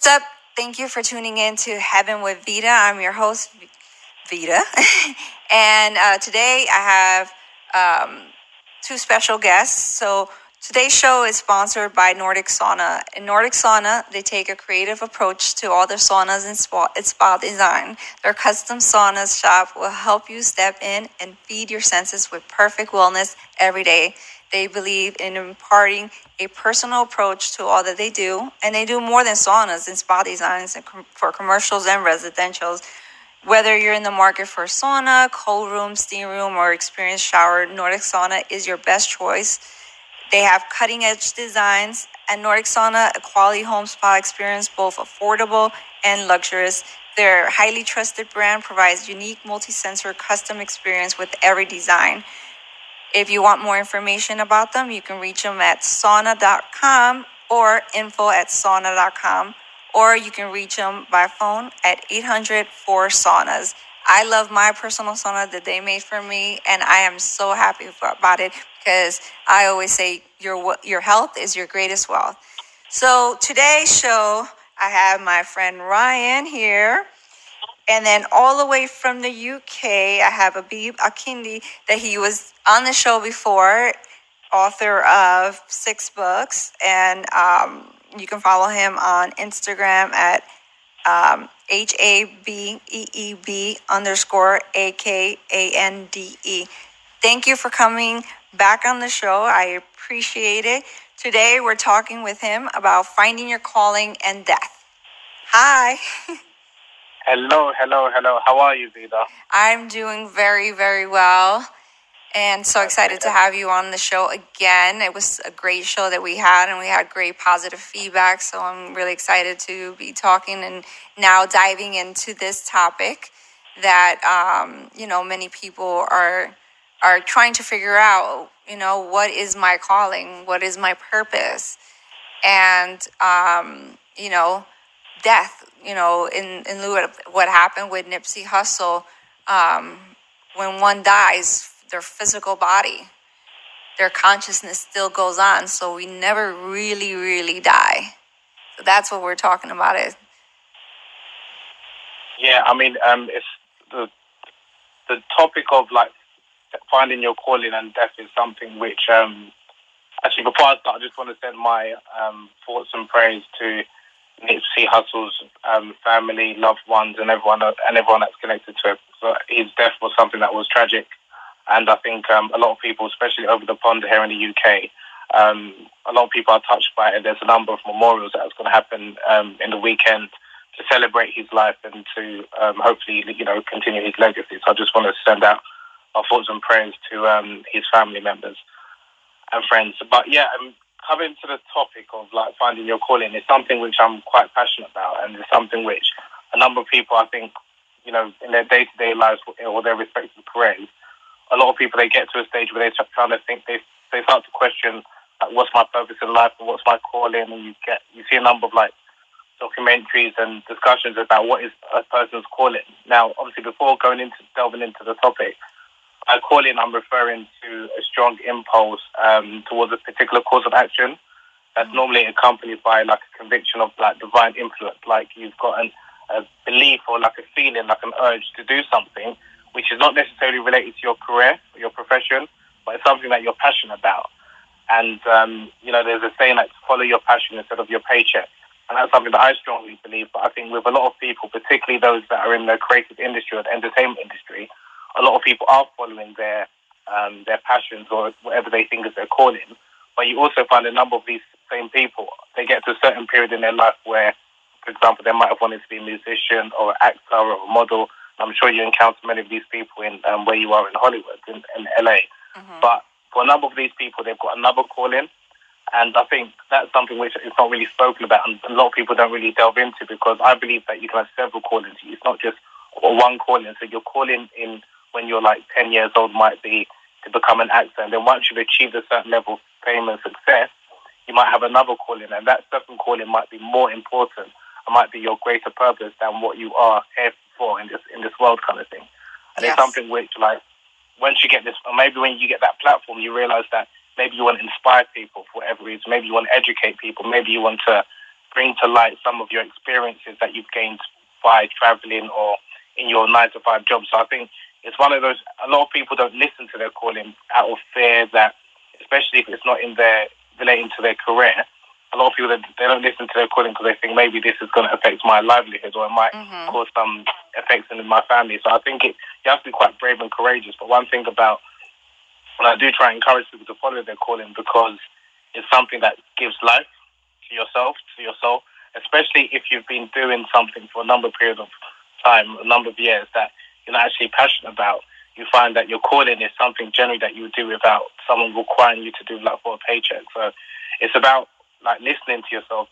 What's up? Thank you for tuning in to Heaven with Vida. I'm your host, Vida. And today I have two special guests. So today's show is sponsored by Nordic Sauna. In Nordic Sauna, they take a creative approach to all their saunas and spa design. Their custom saunas shop will help you step in and feed your senses with perfect wellness every day. They believe in imparting a personal approach to all that they do, and they do more than saunas and spa designs for commercials and residentials. Whether you're in the market for sauna, cold room, steam room, or experienced shower, Nordic Sauna is your best choice. They have cutting-edge designs. At Nordic Sauna, a quality home spa experience, both affordable and luxurious. Their highly trusted brand provides unique multi-sensor custom experience with every design. If you want more information about them, you can reach them at sauna.com or info@sauna.com, or you can reach them by phone at 800-4-SAUNAS. I love my personal sauna that they made for me, and I am so happy about it because I always say your health is your greatest wealth. So today's show, I have my friend Ryan here. And then all the way from the UK, I have Habeeb Akande, that he was on the show before, author of 6 books. And you can follow him on Instagram at HABEEB_AKANDE. Thank you for coming back on the show. I appreciate it. Today, we're talking with him about finding your calling and death. Hi. Hello. How are you, Vida? I'm doing very, very well, and so excited to have you on the show again. It was a great show that we had, and we had great positive feedback, so I'm really excited to be talking and now diving into this topic that, many people are trying to figure out, what is my calling? What is my purpose? And, death, in lieu of what happened with Nipsey Hussle, when one dies, their physical body, their consciousness still goes on. So we never really, really die. So that's what we're talking about. Yeah, I mean, it's the topic of like finding your calling and death is something which, actually, before I start, I just want to send my thoughts and prayers to Nipsey Hussle's family, loved ones, and everyone that's connected to it. So his death was something that was tragic, and I think a lot of people, especially over the pond here in the UK, a lot of people are touched by it. There's a number of memorials that's going to happen in the weekend to celebrate his life and to hopefully, continue his legacy. So I just want to send out our thoughts and prayers to his family members and friends. But yeah, coming to the topic of like finding your calling is something which I'm quite passionate about, and it's something which a number of people, I think, in their day-to-day lives or their respective careers, a lot of people, they get to a stage where they're trying to think, they start to question, like, what's my purpose in life and what's my calling, and you see a number of like documentaries and discussions about what is a person's calling. Now, obviously, before delving into the topic, by calling, I'm referring to a strong impulse towards a particular course of action that's normally accompanied by like a conviction of like divine influence. Like you've got a belief or like a feeling, like an urge to do something which is not necessarily related to your career or your profession, but it's something that you're passionate about. And, there's a saying like to follow your passion instead of your paycheck. And that's something that I strongly believe. But I think with a lot of people, particularly those that are in the creative industry or the entertainment industry, a lot of people are following their passions or whatever they think is their calling. But you also find a number of these same people, they get to a certain period in their life where, for example, they might have wanted to be a musician or an actor or a model. I'm sure you encounter many of these people in where you are in Hollywood, in LA. Mm-hmm. But for a number of these people, they've got another calling. And I think that's something which is not really spoken about and a lot of people don't really delve into, because I believe that you can have several callings. It's not just one calling. So your calling in when you're like 10 years old might be to become an actor. And then once you've achieved a certain level of fame and success, you might have another calling. And that second calling might be more important. It might be your greater purpose than what you are here for in this world kind of thing. And yes. It's something which, like, once you get this, or maybe when you get that platform, you realize that maybe you want to inspire people for whatever reason. Maybe you want to educate people. Maybe you want to bring to light some of your experiences that you've gained by traveling or in your 9-to-5 job. So I think it's one of those, a lot of people don't listen to their calling out of fear that, especially if it's not relating to their career, a lot of people, they don't listen to their calling because they think maybe this is going to affect my livelihood or it might cause some effects in my family. So I think you have to be quite brave and courageous. But one thing about, and I do try and encourage people to follow their calling because it's something that gives life to yourself, to your soul, especially if you've been doing something for a number of periods of time, a number of years that you're not actually passionate about. You find that your calling is something generally that you would do without someone requiring you to do like for a paycheck. So it's about like listening to yourself,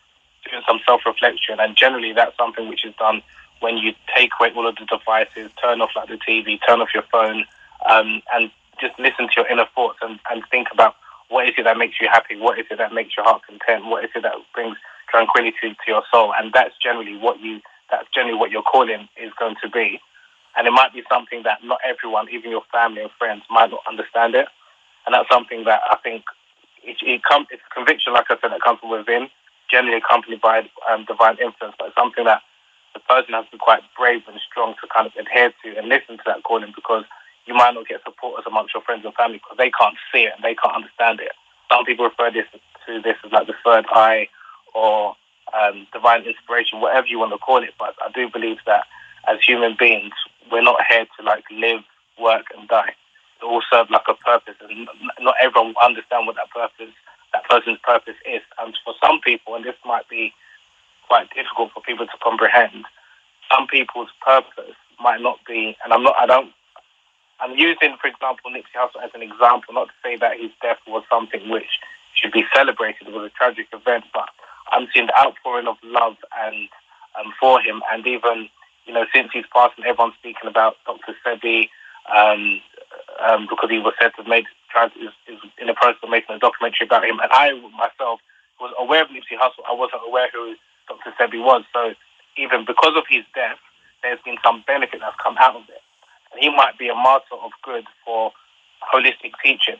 doing some self-reflection, and generally that's something which is done when you take away all of the devices, turn off like the TV, turn off your phone, and just listen to your inner thoughts and think about what is it that makes you happy, what is it that makes your heart content, what is it that brings tranquility to your soul, and that's generally what your calling is going to be. And it might be something that not everyone, even your family and friends, might not understand it. And that's something that I think it's a conviction, like I said, that comes from within, generally accompanied by divine influence, but it's something that the person has to be quite brave and strong to kind of adhere to and listen to that calling, because you might not get supporters amongst your friends and family because they can't see it and they can't understand it. Some people refer to this as like the third eye or divine inspiration, whatever you want to call it. But I do believe that as human beings, we're not here to like live, work and die. They all serve like a purpose, and not everyone will understand what that person's purpose is. And for some people, and this might be quite difficult for people to comprehend, some people's purpose might not be, and I'm using, for example, Nipsey Hussle as an example, not to say that his death was something which should be celebrated. It was a tragic event, but I'm seeing the outpouring of love and for him, and even, you know, since he's passed and everyone's speaking about Dr. Sebi, because he was said to is in the process of making a documentary about him. And I myself was aware of Nipsey Hussle. I wasn't aware who Dr. Sebi was. So even because of his death, there's been some benefit that's come out of it. And he might be a martyr of good for holistic teaching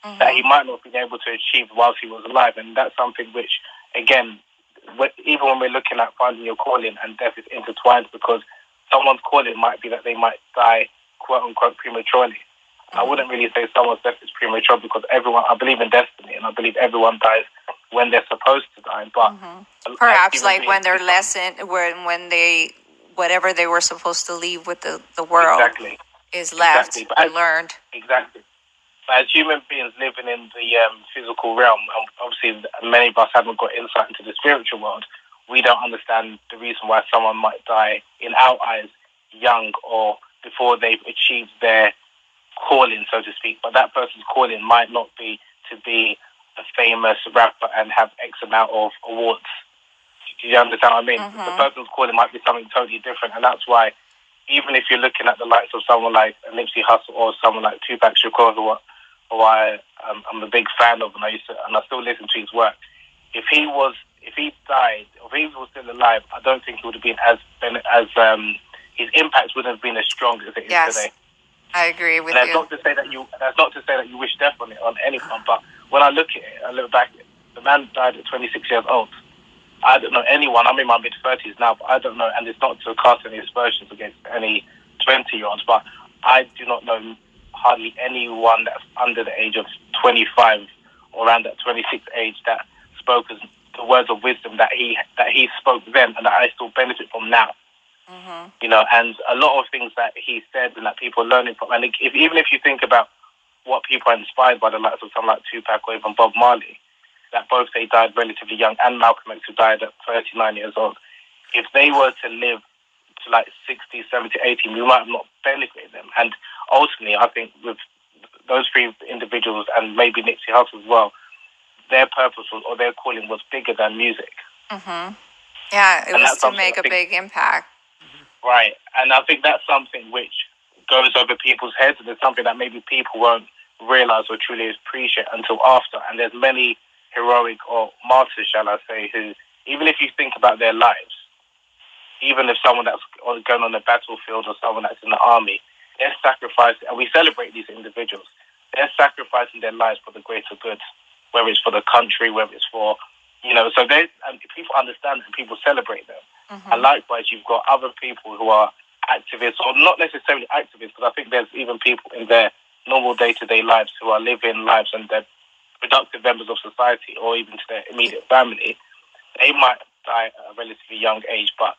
that he might not have been able to achieve whilst he was alive. And that's something which, again, even when we're looking at finding your calling, and death is intertwined, because someone's calling might be that they might die, quote unquote, prematurely. I wouldn't really say someone's death is premature, because I believe in destiny, and I believe everyone dies when they're supposed to die. But perhaps like when their lesson, when they, whatever they were supposed to leave with the world is left and learned. Exactly. But as human beings living in the physical realm, obviously many of us haven't got insight into the spiritual world. We don't understand the reason why someone might die, in our eyes, young or before they've achieved their calling, so to speak. But that person's calling might not be to be a famous rapper and have X amount of awards. Do you understand what I mean? The person's calling might be something totally different, and that's why, even if you're looking at the likes of someone like Nipsey Hussle or someone like Tupac Shakur, who I'm a big fan of, and I still listen to his work. If he died, or if he was still alive, I don't think he would have been as his impact wouldn't have been as strong as it is today. I agree with and you. That's not to say that you wish death on anyone, but when I look at it, I look back, the man died at 26 years old. I don't know anyone, I'm in my mid-30s now, but I don't know, and it's not to cast any aspersions against any 20-year-olds, but I do not know hardly anyone that's under the age of 25 or around that 26 age that spoke as the words of wisdom that he spoke then, and that I still benefit from now. You know, and a lot of things that he said and that people are learning from. And even if you think about what people are inspired by, the likes of someone like Tupac or even Bob Marley, that both they died relatively young, and Malcolm X, who died at 39 years old, if they were to live to like 60, 70, 80, we might have not benefited them. And ultimately, I think with those three individuals, and maybe Nipsey Hussle as well, their purpose or their calling was bigger than music. Yeah, it was to make a big impact. Right, and I think that's something which goes over people's heads, and it's something that maybe people won't realize or truly appreciate until after. And there's many heroic or martyrs, shall I say, who, even if you think about their lives, even if someone that's going on the battlefield or someone that's in the army, they're sacrificing, and we celebrate these individuals, they're sacrificing their lives for the greater good, whether it's for the country, whether it's for So people understand and people celebrate them. Mm-hmm. And likewise, you've got other people who are activists, or not necessarily activists, because I think there's even people in their normal day-to-day lives who are living lives and they're productive members of society, or even to their immediate family. They might die at a relatively young age, but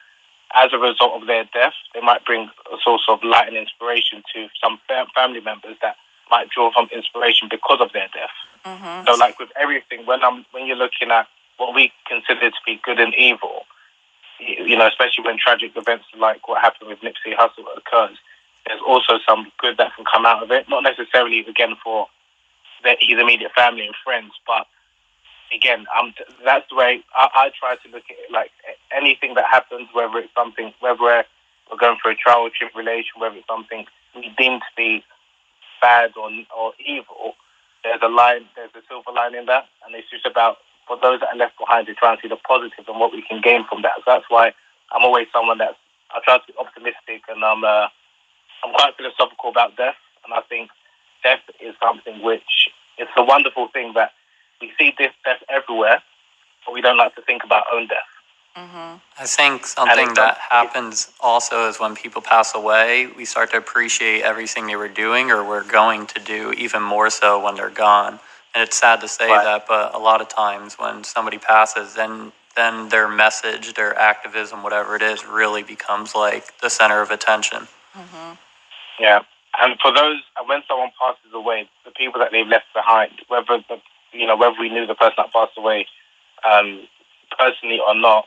as a result of their death, they might bring a source of light and inspiration to some family members that might draw from inspiration because of their death. Mm-hmm. So, like with everything, when you're looking at what we consider to be good and evil, especially when tragic events like what happened with Nipsey Hussle occurs, there's also some good that can come out of it. Not necessarily, again, for his immediate family and friends, but again, that's the way I try to look at it. Like anything that happens, whether it's something, whether we're going through a trial or tribulation, whether it's something we deem to be bad or evil, there's a silver line in that, and it's just about, for those that are left behind, to try and see the positive and what we can gain from that. So that's why I'm always someone I try to be optimistic, and I'm quite philosophical about death, and I think death is something which, it's a wonderful thing that we see this death everywhere, but we don't like to think about our own death. Mm-hmm. I think something that happens also is when people pass away, we start to appreciate everything they were doing or were going to do even more so when they're gone. And it's sad to say that, but a lot of times when somebody passes, then their message, their activism, whatever it is, really becomes like the center of attention. Mm-hmm. Yeah. And for those, when someone passes away, the people that they've left behind, whether we knew the person that passed away personally or not,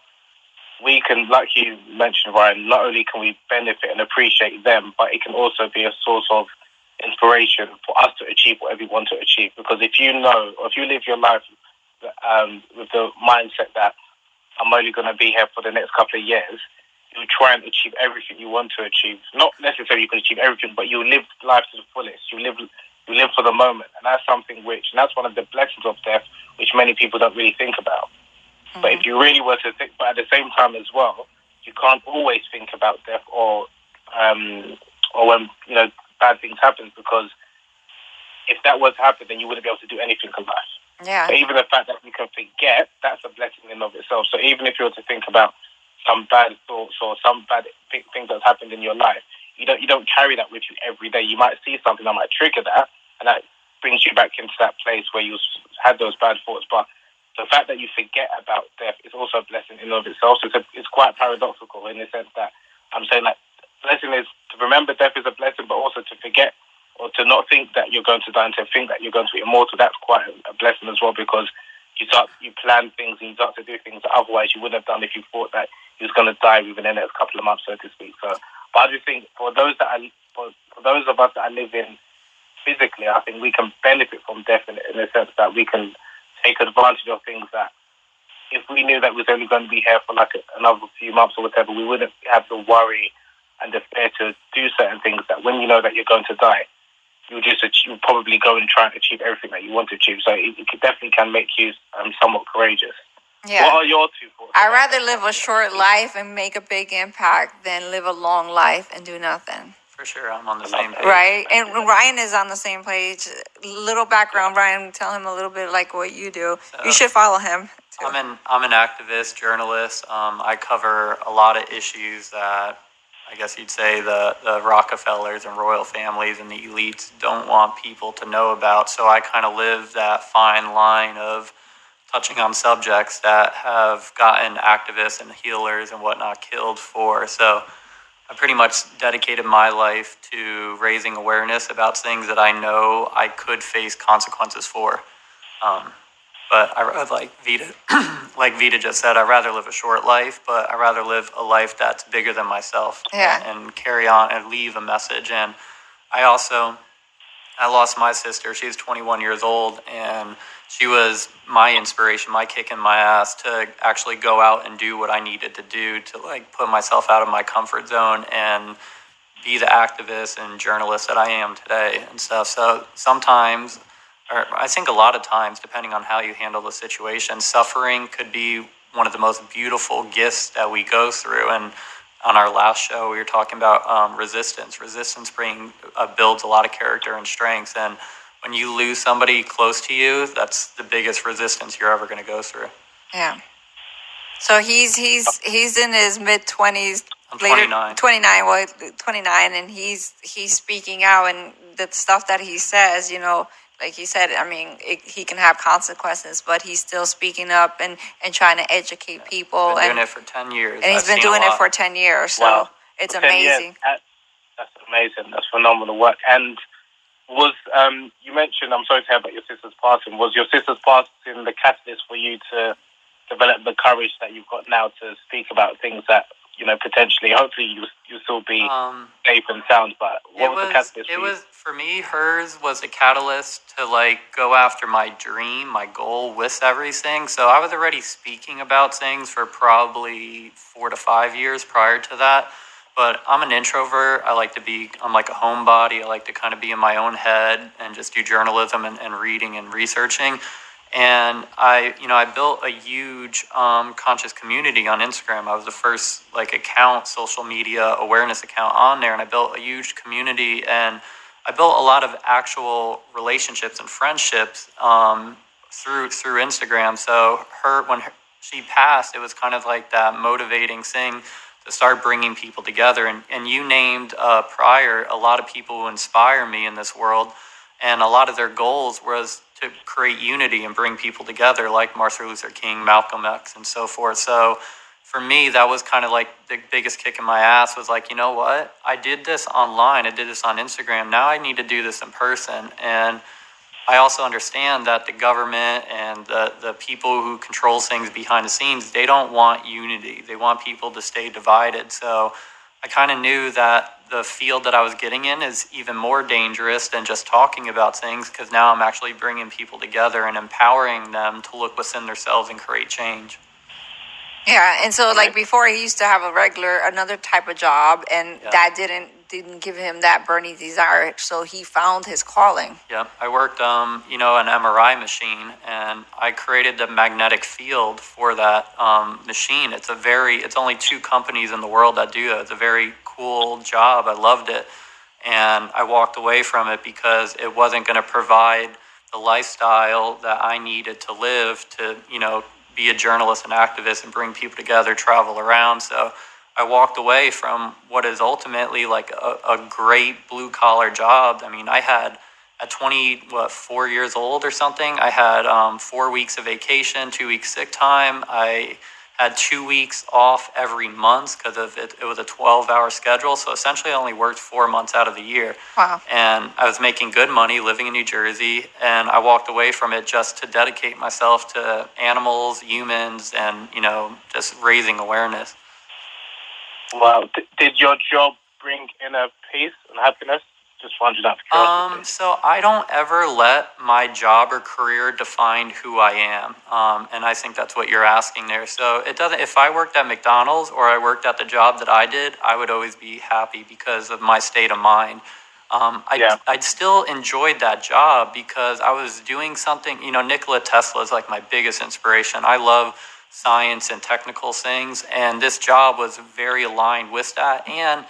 we can, like you mentioned, Ryan, not only can we benefit and appreciate them, but it can also be a source of inspiration for us to achieve whatever we want to achieve. Because if you live your life with the mindset that I'm only going to be here for the next couple of years, you try and achieve everything you want to achieve. Not necessarily you can achieve everything, but you live life to the fullest. You live for the moment, and that's something and that's one of the blessings of death, which many people don't really think about. Mm-hmm. But if you really were to think, but at the same time as well, you can't always think about death or when bad things happen, because if that was to happen, then you wouldn't be able to do anything in life. Yeah. But even the fact that you can forget, that's a blessing in and of itself. So even if you were to think about some bad thoughts or some bad things that's happened in your life, you don't carry that with you every day. You might see something that might trigger that, and that brings you back into that place where you had those bad thoughts. But the fact that you forget about death is also a blessing in and of itself. So it's quite paradoxical in the sense that I'm saying that blessing is to remember death is a blessing, but also to forget or to not think that you're going to die and to think that you're going to be immortal. That's quite a blessing as well, because you plan things and you start to do things that otherwise you wouldn't have done if you thought that you was going to die within the next couple of months, so to speak. So, but I just think for those of us that are living physically, I think we can benefit from death in the sense that we can take advantage of things that if we knew that we was only going to be here for like another few months or whatever, we wouldn't have the worry and the fear to do certain things that when you know that you're going to die, you'll probably go and try and achieve everything that you want to achieve. So it definitely can make you somewhat courageous. Yeah. What are your two thoughts? I'd rather live a short life and make a big impact than live a long life and do nothing. For sure, I'm on the same page. Right, and Ryan is on the same page. Little background, Ryan, tell him a little bit like what you do. So, you should follow him, too. I'm an activist, journalist. I cover a lot of issues that I guess you'd say the Rockefellers and royal families and the elites don't want people to know about. So I kind of live that fine line of touching on subjects that have gotten activists and healers and whatnot killed for. So I pretty much dedicated my life to raising awareness about things that I know I could face consequences for. But like Vida just said, I'd rather live a short life, but I'd rather live a life that's bigger than myself. Yeah. And carry on and leave a message. And I lost my sister. She was 21 years old, and she was my inspiration, my kick in my ass to actually go out and do what I needed to do to like put myself out of my comfort zone and be the activist and journalist that I am today and stuff. So sometimes, or I think a lot of times, depending on how you handle the situation, suffering could be one of the most beautiful gifts that we go through. And on our last show, we were talking about resistance. Resistance builds a lot of character and strengths. And when you lose somebody close to you, that's the biggest resistance you're ever going to go through. Yeah. So he's in his mid-20s, I'm later 29. 29, well, 29, and he's speaking out, and the stuff that he says, you know, like he said, I mean, he can have consequences, but he's still speaking up and trying to educate people, Been doing it for 10 years. and he's been doing it for 10 years. So Wow. it's For 10 years. amazing. That's amazing. That's phenomenal work. And was you mentioned, I'm sorry to hear about your sister's passing. Was your sister's passing the catalyst for you to develop the courage that you've got now to speak about things that, you know, potentially, hopefully you still be safe and sound, but what was the catalyst for you? For me, hers was a catalyst to like go after my dream, my goal with everything. So I was already speaking about things for probably 4 to 5 years prior to that. But I'm an introvert. I'm like a homebody. I like to kind of be in my own head and just do journalism and reading and researching. And I built a huge conscious community on Instagram. I was the first social media awareness account on there, and I built a huge community, and I built a lot of actual relationships and friendships through Instagram. So when she passed, it was kind of like that motivating thing to start bringing people together. And you named prior a lot of people who inspire me in this world, and a lot of their goals was to create unity and bring people together, like Martin Luther King, Malcolm X, and so forth. So for me, that was kind of like the biggest kick in my ass, was like, you know what? I did this online. I did this on Instagram. Now I need to do this in person. And I also understand that the government and the people who control things behind the scenes, they don't want unity. They want people to stay divided. So I kind of knew that the field that I was getting in is even more dangerous than just talking about things, because now I'm actually bringing people together and empowering them to look within themselves and create change. Yeah, and so like before, he used to have another type of job, and that didn't give him that burning desire. So he found his calling. Yeah, I worked, an MRI machine, and I created the magnetic field for that machine. It's only 2 companies in the world that do it. It's a very cool job. I loved it, and I walked away from it because it wasn't going to provide the lifestyle that I needed to live to, be a journalist and activist and bring people together, travel around. So I walked away from what is ultimately like a great blue collar job. I mean, I had at 4 years old or something, I had 4 weeks of vacation, 2 weeks sick time. I had 2 weeks off every month because it was a 12-hour schedule. So essentially I only worked 4 months out of the year. Wow. And I was making good money living in New Jersey. And I walked away from it just to dedicate myself to animals, humans, and, just raising awareness. Wow. Did your job bring inner peace and happiness? Just wondering out of curiosity. So I don't ever let my job or career define who I am. And I think that's what you're asking there. So it doesn't, if I worked at McDonald's or I worked at the job that I did, I would always be happy because of my state of mind. I'd still enjoyed that job because I was doing something, Nikola Tesla is like my biggest inspiration. I love science and technical things, and this job was very aligned with that. And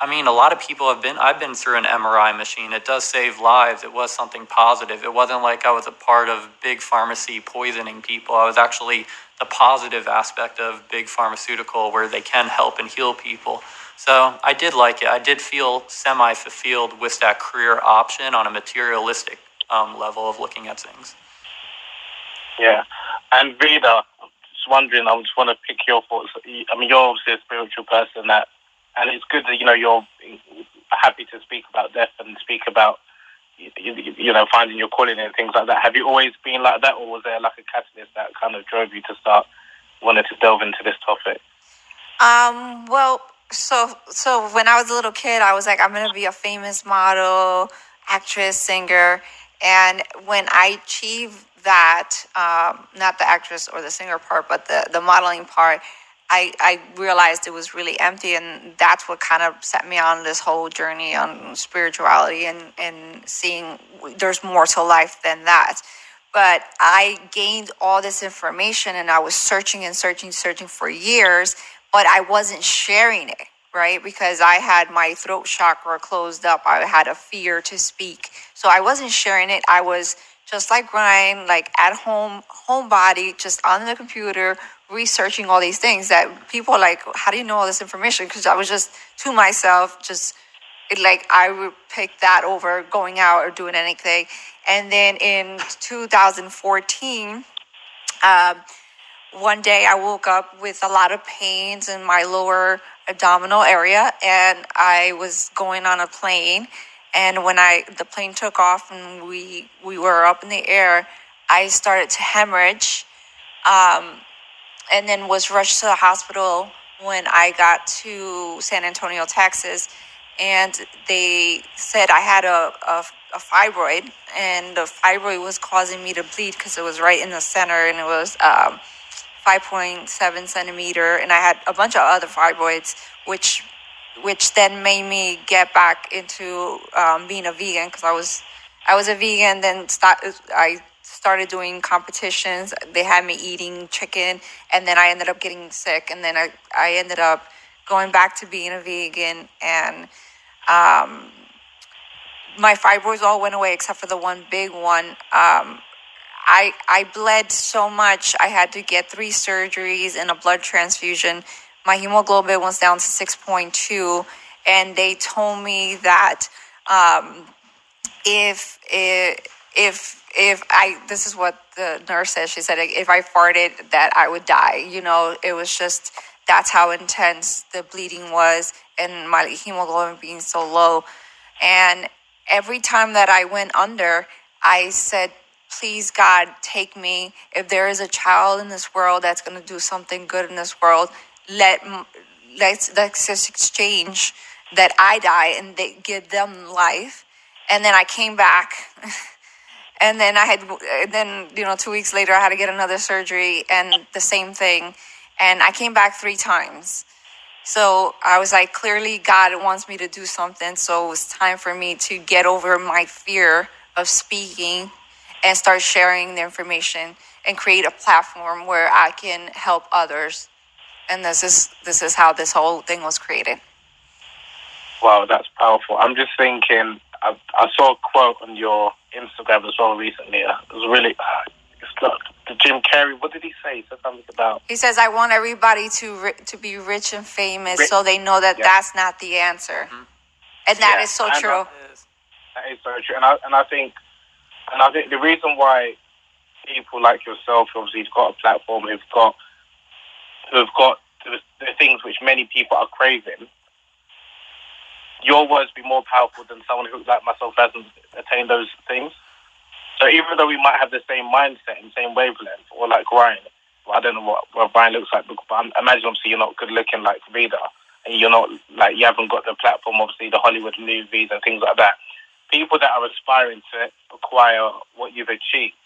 I mean, a lot of people I've been through an MRI machine. It does save lives. It was something positive. It wasn't like I was a part of big pharmacy poisoning people. I was actually the positive aspect of big pharmaceutical where they can help and heal people. So I did like it. I did feel semi-fulfilled with that career option on a materialistic level of looking at things. Yeah. And Vida, I'm just wondering, I just want to pick your thoughts. I mean, you're obviously a spiritual person and it's good that, you're happy to speak about death and speak about, finding your calling and things like that. Have you always been like that, or was there like a catalyst that kind of drove you to start wanting to delve into this topic? Well, so when I was a little kid, I was like, I'm going to be a famous model, actress, singer. And when I achieved that, not the actress or the singer part, but the modeling part, I realized it was really empty, and that's what kind of set me on this whole journey on spirituality and seeing there's more to life than that. But I gained all this information, and I was searching for years, but I wasn't sharing it, right? Because I had my throat chakra closed up. I had a fear to speak. So I wasn't sharing it. I was just like Ryan, like at home, homebody, just on the computer, researching all these things that people are like, how do you know all this information? Because I was just to myself, just like I would pick that over going out or doing anything. And then in 2014, um, one day I woke up with a lot of pains in my lower abdominal area, and I was going on a plane. And when the plane took off and we were up in the air, I started to hemorrhage, and then was rushed to the hospital when I got to San Antonio, Texas, and they said I had a fibroid, and the fibroid was causing me to bleed because it was right in the center, and it was 5.7 centimeter, and I had a bunch of other fibroids, which then made me get back into being a vegan, because I was a vegan. Then I started doing competitions. They had me eating chicken, and then I ended up getting sick, and then I ended up going back to being a vegan, and my fibroids all went away except for the one big one. I bled so much. I had to get 3 surgeries and a blood transfusion. My hemoglobin was down to 6.2, and they told me that if I, this is what the nurse said. She said if I farted, that I would die. It was just, that's how intense the bleeding was, and my hemoglobin being so low. And every time that I went under, I said, please, God, take me. If there is a child in this world that's going to do something good in this world, let's just exchange that I die and they give them life. And then I came back. And then 2 weeks later, I had to get another surgery and the same thing. And I came back 3 times. So I was like, clearly God wants me to do something. So it was time for me to get over my fear of speaking and start sharing the information and create a platform where I can help others. And this is how this whole thing was created. Wow, that's powerful. I'm just thinking, I saw a quote on your Instagram as well recently. It was really, it's not the Jim Carrey. What did he say? He said something about. He says, "I want everybody to be rich and famous, so they know that that's not the answer," and that is so true. That is so true, and I think the reason why people like yourself, obviously, who've got a platform, who've got the things which many people are craving. Your words be more powerful than someone who, like myself, hasn't attained those things. So even though we might have the same mindset and same wavelength, or like Ryan, well, I don't know what Ryan looks like, but imagine obviously you're not good looking like Vida, and you're not like, you haven't got the platform, obviously the Hollywood movies and things like that. People that are aspiring to acquire what you've achieved,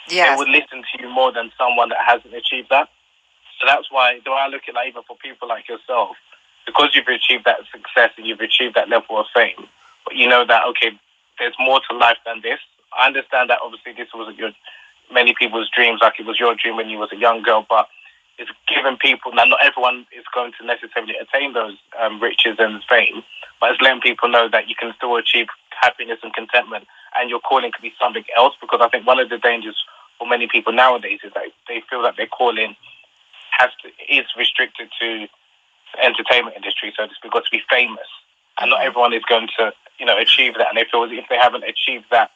they would listen to you more than someone that hasn't achieved that. So that's why, the way I look at it, even for people like yourself, because you've achieved that success and you've achieved that level of fame, but you know that, okay, there's more to life than this. I understand that obviously this wasn't many people's dreams, like it was your dream when you was a young girl, but it's giving people, now not everyone is going to necessarily attain those riches and fame, but it's letting people know that you can still achieve happiness and contentment, and your calling could be something else. Because I think one of the dangers for many people nowadays is that they feel that their calling is restricted to the entertainment industry, so to speak, got to be famous, and not everyone is going to achieve that, and they feel as if they haven't achieved that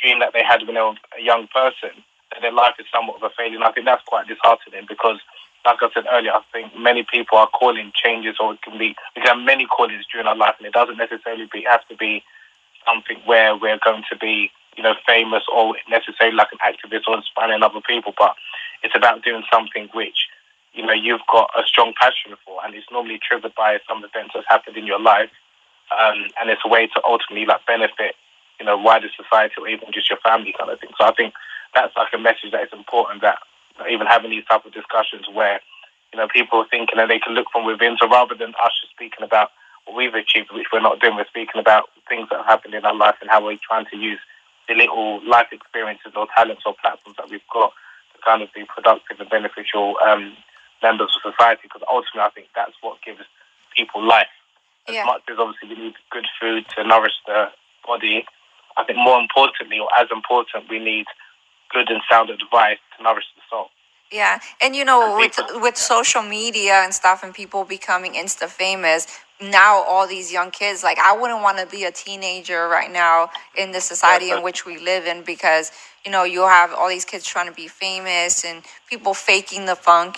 dream that they had when they were a young person, that their life is somewhat of a failure. And I think that's quite disheartening, because like I said earlier, I think many people are calling changes, or we can have many callings during our life, and it doesn't necessarily have to be something where we're going to be famous, or necessarily like an activist or inspiring other people, but it's about doing something which you've got a strong passion for, and it's normally triggered by some events that's happened in your life, and it's a way to ultimately benefit wider society, or even just your family kind of thing. So I think that's like a message that is important, that even having these type of discussions where people are thinking that they can look from within. So rather than us just speaking about what we've achieved, which we're not doing, we're speaking about things that have happened in our life and how we're trying to use the little life experiences or talents or platforms that we've got to kind of be productive and beneficial members of society. Because ultimately, I think that's what gives people life. As much as obviously we need good food to nourish the body, I think more importantly, or as important, we need good and sound advice to nourish the soul. Yeah, and with social media and stuff, and people becoming insta famous, now all these young kids, like, I wouldn't want to be a teenager right now in the society in which we live in, because you have all these kids trying to be famous and people faking the funk,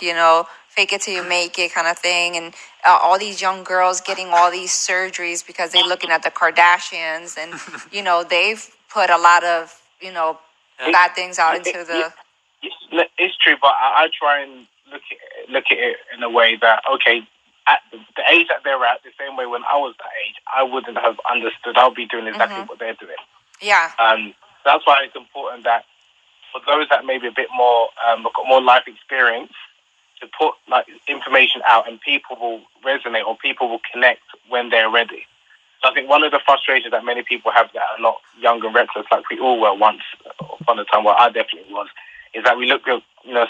fake it till you make it kind of thing, and all these young girls getting all these surgeries because they're looking at the Kardashians, and they've put a lot of bad things out into the. It's true, but I try and look at it in a way that, okay, at the age that they're at, the same way when I was that age, I wouldn't have understood. I'll be doing exactly what they're doing. Yeah. That's why it's important that for those that maybe a bit more have got more life experience, to put like information out, and people will resonate or people will connect when they're ready. So I think one of the frustrations that many people have that are not young and reckless, like we all were once upon a time, well, I definitely was, is that we look at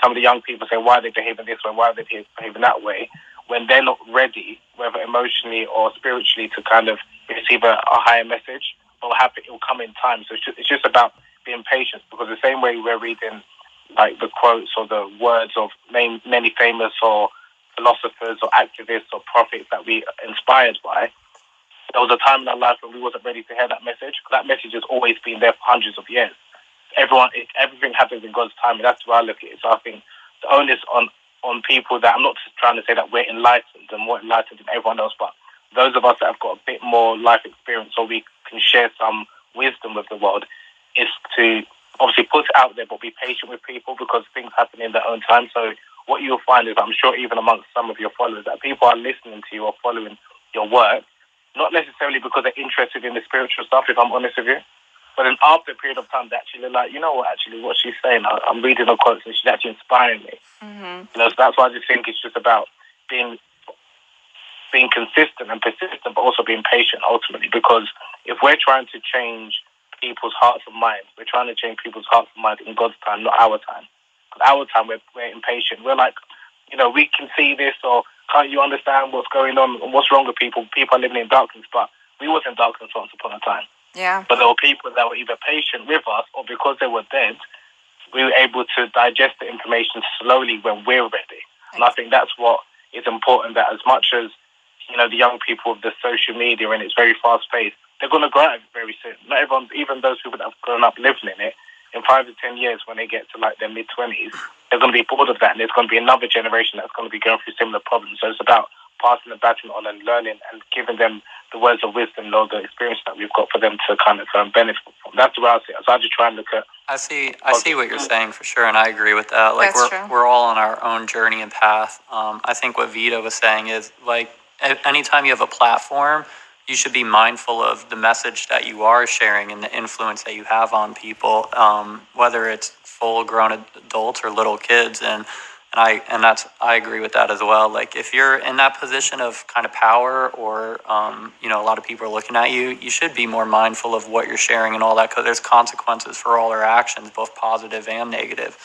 some of the young people say, why are they behaving this way, why are they behaving that way, when they're not ready, whether emotionally or spiritually, to kind of receive a higher message. It will come in time. So it's just about being patient, because the same way we're reading like the quotes or the words of many famous or philosophers or activists or prophets that we are inspired by, there was a time in our life when we wasn't ready to hear that message. That message has always been there for hundreds of years. Everything happens in God's time, and that's why I look at it. So I think the onus on people that, I'm not just trying to say that we're enlightened and more enlightened than everyone else, but those of us that have got a bit more life experience, so we can share some wisdom with the world, is to obviously put it out there, but be patient with people, because things happen in their own time. So what you'll find is, I'm sure even amongst some of your followers, that people are listening to you or following your work, not necessarily because they're interested in the spiritual stuff, if I'm honest with you, but then after a period of time, they actually like, what she's saying, I'm reading her quotes and she's actually inspiring me. So that's why I just think it's just about being consistent and persistent, but also being patient ultimately. Because if we're trying to change people's hearts and minds, we're trying to change people's hearts and minds in God's time, not our time. Because our time, we're impatient. We're like, we can see this, or can't you understand what's going on and what's wrong with people? People are living in darkness, but we was in darkness once upon a time. Yeah. But there were people that were either patient with us, or because they were dead, we were able to digest the information slowly when we're ready. And I think that's what is important, that as much as, the young people of the social media, and it's very fast-paced, they're going to grow out of it very soon. Not everyone, even those people that have grown up living in it, in 5 to 10 years, when they get to like their mid-20s, they're going to be bored of that, and there's going to be another generation that's going to be going through similar problems. So it's about passing the baton on and learning and giving them the words of wisdom or the experience that we've got for them to kind of benefit from. That's the way I see it. So I just try and look at. I see what you're saying for sure, and I agree with that. Like, we're all on our own journey and path. I think what Vida was saying is, like, anytime you have a platform, you should be mindful of the message that you are sharing and the influence that you have on people, whether it's full-grown adults or little kids, and I agree with that as well. Like, if you're in that position of kind of power, or a lot of people are looking at you, you should be more mindful of what you're sharing and all that, because there's consequences for all our actions, both positive and negative.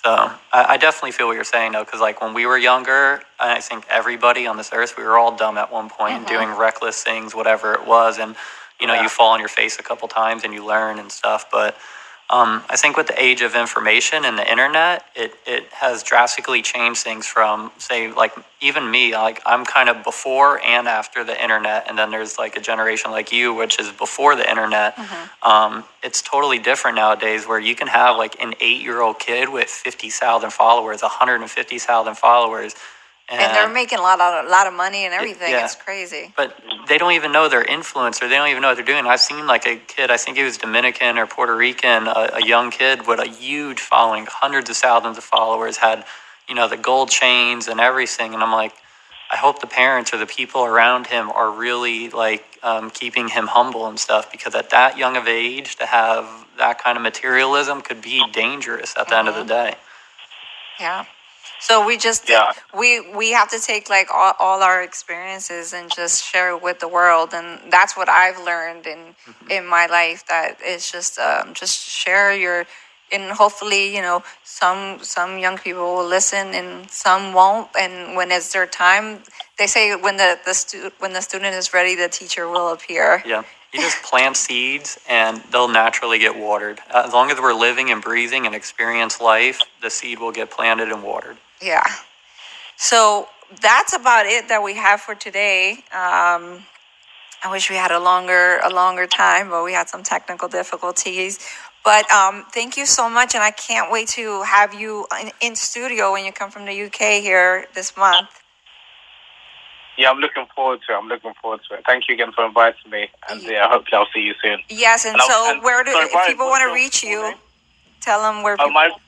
So I definitely feel what you're saying, though, because like when we were younger, I think everybody on this earth, we were all dumb at one point, doing reckless things, whatever it was, and you fall on your face a couple times and you learn and stuff, but. I think with the age of information and the internet, it has drastically changed things from, say, like even me, like I'm kind of before and after the internet. And then there's like a generation like you, which is before the internet. It's totally different nowadays, where you can have like an 8-year-old kid with 50,000 followers, 150,000 followers. And they're making a lot of money and everything. Yeah. It's crazy. But they don't even know they're influencers. They don't even know what they're doing. I've seen like a kid, I think he was Dominican or Puerto Rican, a young kid with a huge following, hundreds of thousands of followers, had, the gold chains and everything. And I'm like, I hope the parents or the people around him are really like keeping him humble and stuff, because at that young of age to have that kind of materialism could be dangerous at the end of the day. Yeah. So we just we have to take like all our experiences and just share it with the world, and that's what I've learned in my life, that it's just share your, and hopefully some young people will listen and some won't, and when it's their time, They say when when the student is ready, the teacher will appear. Yeah. You just plant seeds and they'll naturally get watered. As long as we're living and breathing and experience life, the seed will get planted and watered. Yeah. So that's about it that we have for today. I wish we had a longer time, but we had some technical difficulties. But thank you so much, and I can't wait to have you in studio when you come from the UK here this month. Yeah, I'm looking forward to it. Thank you again for inviting me, and hopefully I'll see you soon. Yes, and where do if people want to reach you? Tell them where people.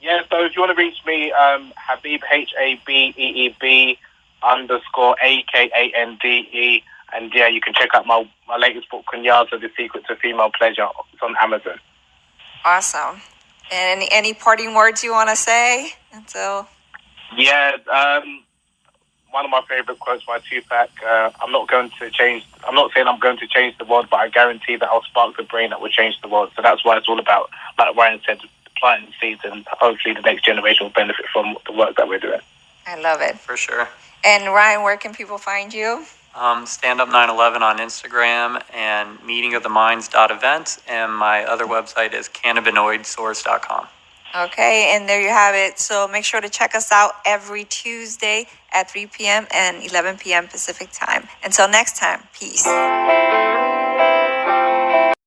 Yeah, so if you want to reach me, Habeeb HABEEB _AKANDE, and yeah, you can check out my latest book, Kunyaza, The Secret to Female Pleasure. It's on Amazon. Awesome. And any parting words you want to say? And so. Yeah, one of my favorite quotes by Tupac. I'm not saying I'm going to change the world, but I guarantee that I'll spark the brain that will change the world. So that's why it's all about, like Ryan said, planting seeds, and hopefully the next generation will benefit from the work that we're doing. I love it. For sure. And Ryan, where can people find you? Stand Up 9/11 on Instagram and meetingoftheminds.event, and my other website is cannabinoidsource.com. Okay, and there you have it. So make sure to check us out every Tuesday at 3 p.m. and 11 p.m. Pacific time. Until next time, peace.